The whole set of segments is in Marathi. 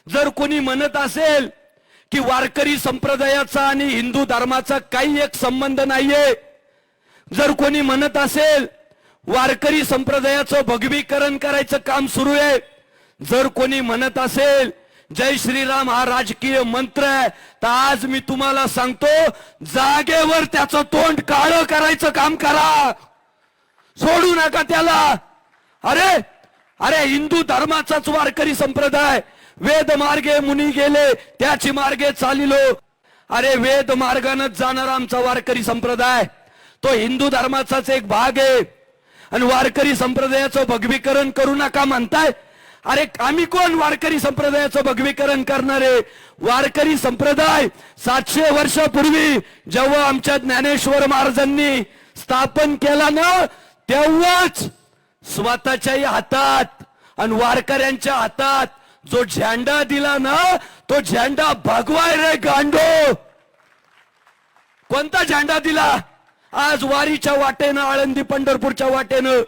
जर कोणी म्हणत असेल की वारकरी संप्रदायाचा आणि हिंदू धर्माचा काही एक संबंध नाहीये, जर कोणी म्हणत असेल वारकरी संप्रदायाचं भगवीकरण करायचं काम सुरू आहे, जर कोणी म्हणत असेल जय श्रीराम हा राजकीय मंत्र आहे, तर आज मी तुम्हाला सांगतो जागेवर त्याचं तोंड काळं करायचं काम करा, सोडू नका त्याला. अरे अरे हिंदू धर्माचाच वारकरी संप्रदाय, वेद मार्गे मुनी गेले त्याची मार्गे चालिलो. अरे वेद मार्गानच जाणारा आमचा वारकरी संप्रदाय तो हिंदू धर्माचाच एक भाग आहे. आणि वारकरी संप्रदायाचं भगवीकरण करू नका म्हणताय. अरे आम्ही कोण वारकरी संप्रदायाचं भगवीकरण करणारे? वारकरी संप्रदाय 700 वर्षापूर्वी जेव्हा आमच्या ज्ञानेश्वर महाराजांनी स्थापन केला ना, तेव्हाच स्वतःच्याही हातात आणि वारकऱ्यांच्या हातात जो झेंडा दिला ना, तो झेंडा भगवाय रे गांडो. कोणता झेंडा दिला? आज वारीच्या वाटेनं, आळंदी पंढरपूरच्या वाटेनं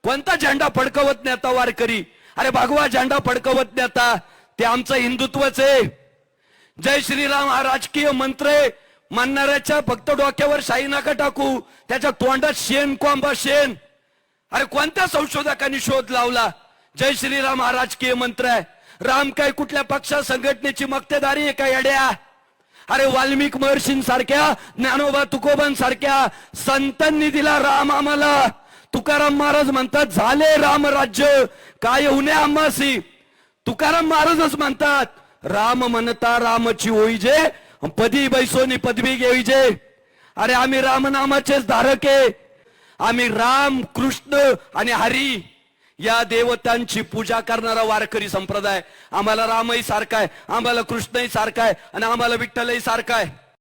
कोणता झेंडा फडकवत नाही आता वारकरी? अरे भगवा झेंडा फडकवत नाही आता. ते आमचं हिंदुत्वच आहे. जय श्रीराम हा राजकीय मंत्र आहे म्हणणाऱ्याच्या फक्त डोक्यावर शाई नका टाकू, त्याच्या तोंडात शेण कोंबा शेण. अरे कोणत्या संशोधकांनी शोध लावला जय श्रीराम हा राजकीय मंत्र आहे? राम काय कुठल्या पक्षा संघटनेची मक्तेदारी आहे का येड्या? अरे वाल्मिक महर्षींसारख्या, ज्ञानोबा तुकोबांसारख्या संतांनी दिला राम आम्हाला. तुकाराम महाराज म्हणतात झाले राम राज्य काय उन्हे आम्हासी. तुकाराम महाराजच म्हणतात राम म्हणता रामची होईजे, पदी बैसोनी पदवी घेईजे. अरे आम्ही रामनामाचेच धारक आहे. आम्ही राम, कृष्ण आणि हरी या देवतांची पूजा करणारा वारकरी संप्रदाय. आम्हाला रामही सारखा आहे, आम्हाला कृष्णही सारखा आहे आणि आम्हाला विठ्ठलही सारखा आहे.